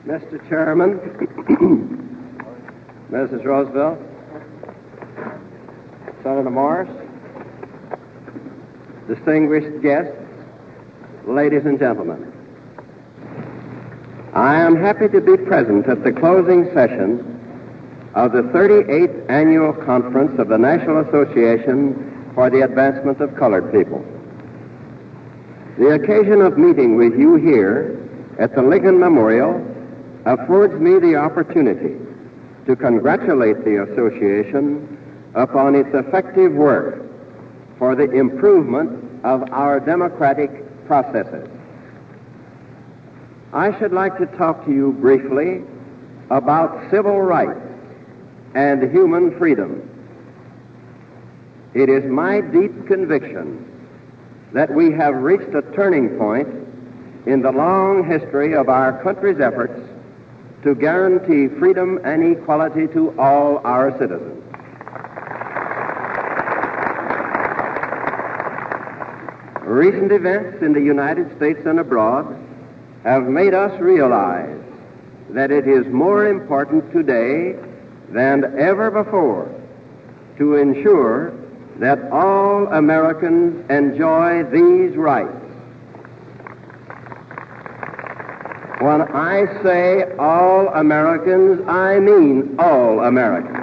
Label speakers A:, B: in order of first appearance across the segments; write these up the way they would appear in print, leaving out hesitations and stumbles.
A: Mr. Chairman, Mrs. Roosevelt, Senator Morris, distinguished guests, ladies and gentlemen, I am happy to be present at the closing session of the 38th Annual Conference of the National Association for the Advancement of Colored People. The occasion of meeting with you here at the Lincoln Memorial affords me the opportunity to congratulate the association upon its effective work for the improvement of our democratic processes. I should like to talk to you briefly about civil rights and human freedom. It is my deep conviction that we have reached a turning point in the long history of our country's efforts to guarantee freedom and equality to all our citizens. Recent events in the United States and abroad have made us realize that it is more important today than ever before to ensure that all Americans enjoy these rights. When I say all Americans, I mean all Americans.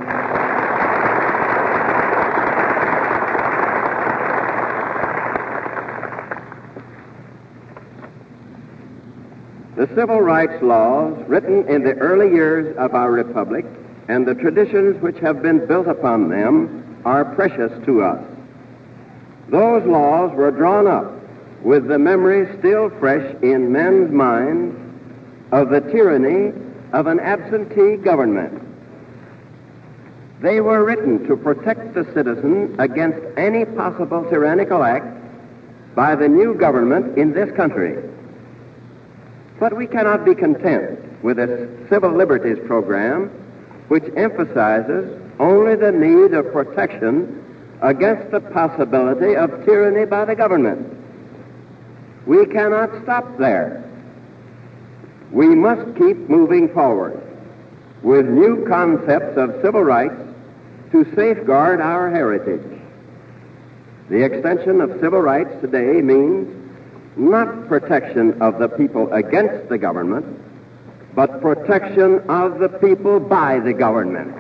A: The civil rights laws written in the early years of our republic and the traditions which have been built upon them are precious to us. Those laws were drawn up with the memory still fresh in men's minds of the tyranny of an absentee government. They were written to protect the citizen against any possible tyrannical act by the new government in this country. But we cannot be content with a civil liberties program which emphasizes only the need of protection against the possibility of tyranny by the government. We cannot stop there. We must keep moving forward with new concepts of civil rights to safeguard our heritage. The extension of civil rights today means not protection of the people against the government, but protection of the people by the government.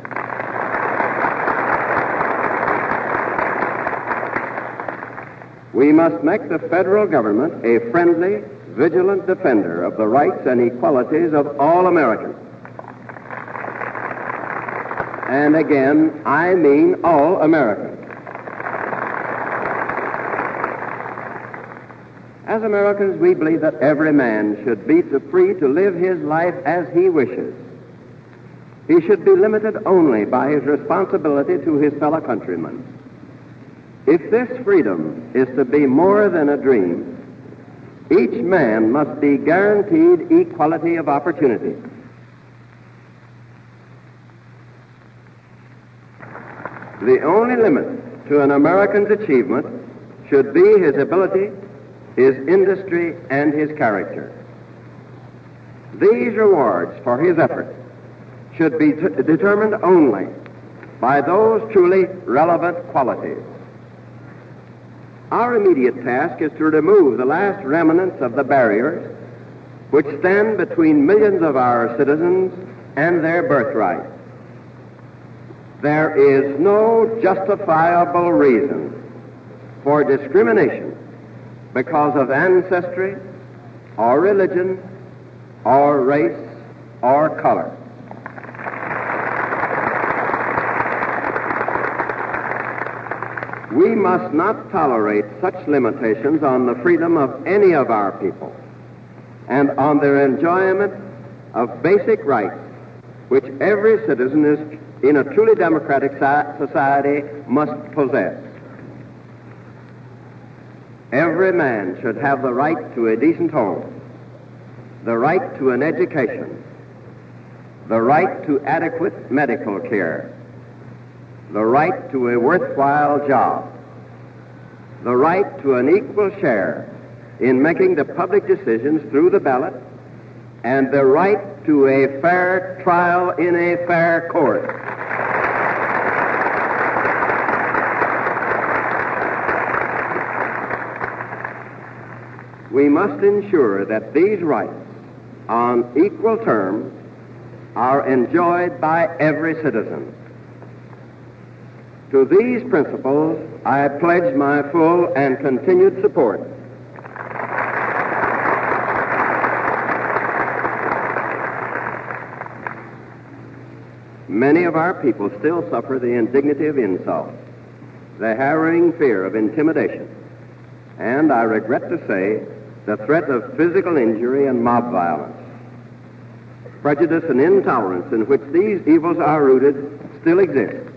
A: We must make the federal government a friendly, vigilant defender of the rights and equalities of all Americans. And again, I mean all Americans. As Americans, we believe that every man should be free to live his life as he wishes. He should be limited only by his responsibility to his fellow countrymen. If this freedom is to be more than a dream, each man must be guaranteed equality of opportunity. The only limit to an American's achievement should be his ability, his industry, and his character. These rewards for his effort should be determined only by those truly relevant qualities. Our immediate task is to remove the last remnants of the barriers which stand between millions of our citizens and their birthright. There is no justifiable reason for discrimination because of ancestry, or religion, or race, or color. We must not tolerate such limitations on the freedom of any of our people and on their enjoyment of basic rights which every citizen in a truly democratic society must possess. Every man should have the right to a decent home, the right to an education, the right to adequate medical care, the right to a worthwhile job, the right to an equal share in making the public decisions through the ballot, and the right to a fair trial in a fair court. We must ensure that these rights, on equal terms, are enjoyed by every citizen. To these principles, I pledge my full and continued support. Many of our people still suffer the indignity of insult, the harrowing fear of intimidation, and, I regret to say, the threat of physical injury and mob violence. Prejudice and intolerance in which these evils are rooted still exist.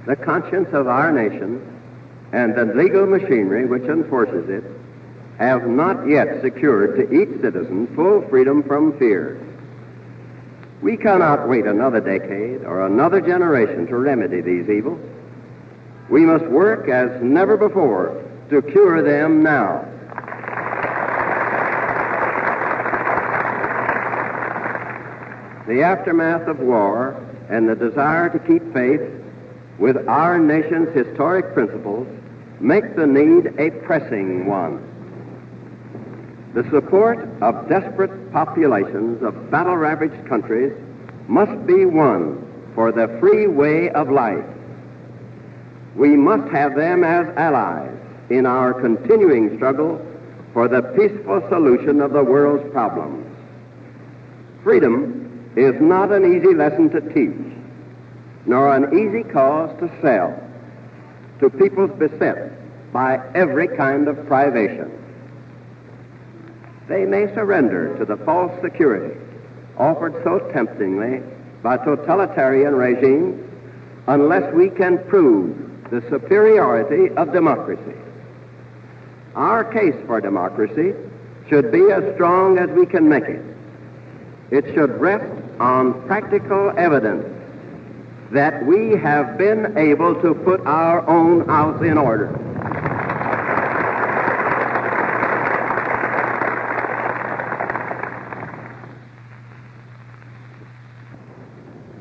A: The conscience of our nation and the legal machinery which enforces it have not yet secured to each citizen full freedom from fear. We cannot wait another decade or another generation to remedy these evils. We must work as never before to cure them now. The aftermath of war and the desire to keep faith with our nation's historic principles make the need a pressing one. The support of desperate populations of battle-ravaged countries must be won for the free way of life. We must have them as allies in our continuing struggle for the peaceful solution of the world's problems. Freedom is not an easy lesson to teach, nor an easy cause to sell to peoples beset by every kind of privation. They may surrender to the false security offered so temptingly by totalitarian regimes unless we can prove the superiority of democracy. Our case for democracy should be as strong as we can make it. It should rest on practical evidence that we have been able to put our own house in order.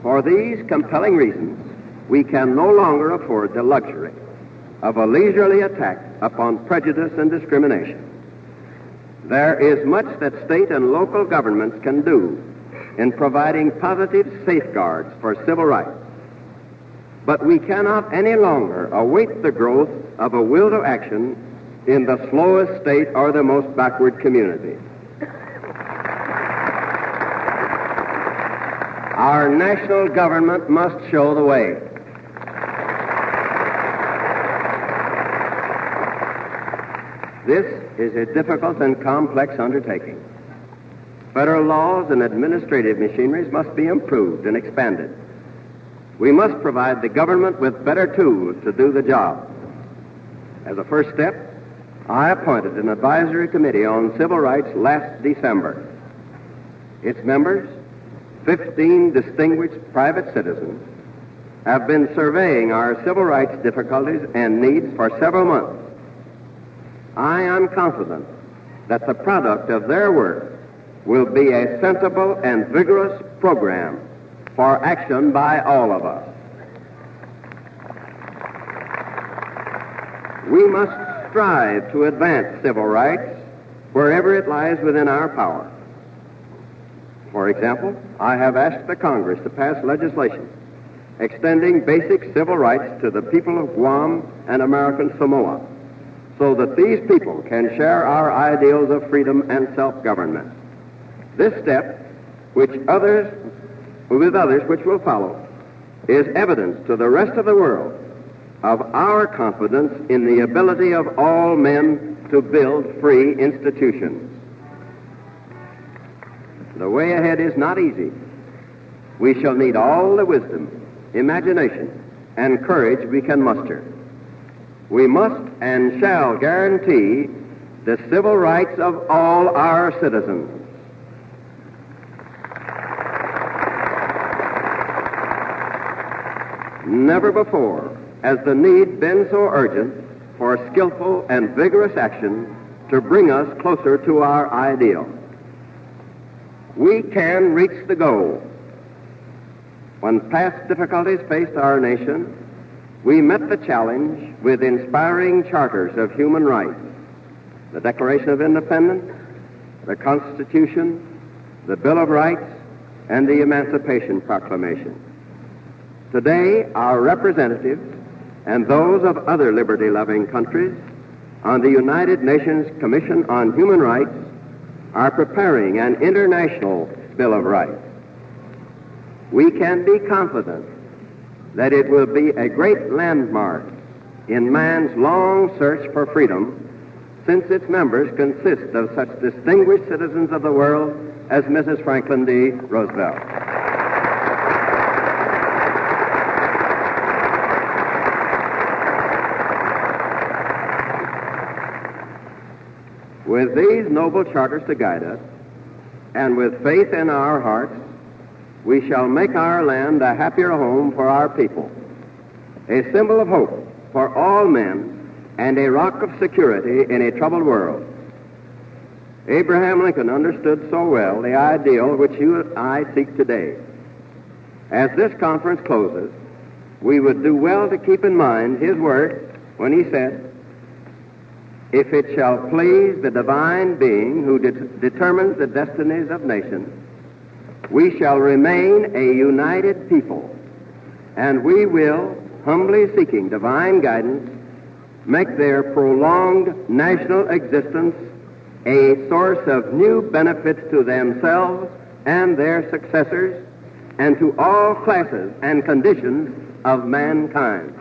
A: For these compelling reasons, we can no longer afford the luxury of a leisurely attack upon prejudice and discrimination. There is much that state and local governments can do in providing positive safeguards for civil rights. But we cannot any longer await the growth of a will to action in the slowest state or the most backward community. Our national government must show the way. This is a difficult and complex undertaking. Federal laws and administrative machineries must be improved and expanded. We must provide the government with better tools to do the job. As a first step, I appointed an advisory committee on civil rights last December. Its members, 15 distinguished private citizens, have been surveying our civil rights difficulties and needs for several months. I am confident that the product of their work will be a sensible and vigorous program for action by all of us. We must strive to advance civil rights wherever it lies within our power. For example, I have asked the Congress to pass legislation extending basic civil rights to the people of Guam and American Samoa, so that these people can share our ideals of freedom and self-government. This step, with others which will follow, is evidence to the rest of the world of our confidence in the ability of all men to build free institutions. The way ahead is not easy. We shall need all the wisdom, imagination, and courage we can muster. We must and shall guarantee the civil rights of all our citizens. Never before has the need been so urgent for skillful and vigorous action to bring us closer to our ideal. we can reach the goal. When past difficulties faced our nation, we met the challenge with inspiring charters of human rights, the Declaration of Independence, the Constitution, the Bill of Rights, and the Emancipation Proclamation. Today, our representatives and those of other liberty-loving countries on the United Nations Commission on Human Rights are preparing an international Bill of Rights. We can be confident that it will be a great landmark in man's long search for freedom, since its members consist of such distinguished citizens of the world as Mrs. Franklin D. Roosevelt. With these noble charters to guide us, and with faith in our hearts, we shall make our land a happier home for our people, a symbol of hope for all men, and a rock of security in a troubled world. Abraham Lincoln understood so well the ideal which you and I seek today. As this conference closes, we would do well to keep in mind his words when he said, "If it shall please the divine being who determines the destinies of nations, we shall remain a united people, and we will, humbly seeking divine guidance, make their prolonged national existence a source of new benefits to themselves and their successors, and to all classes and conditions of mankind."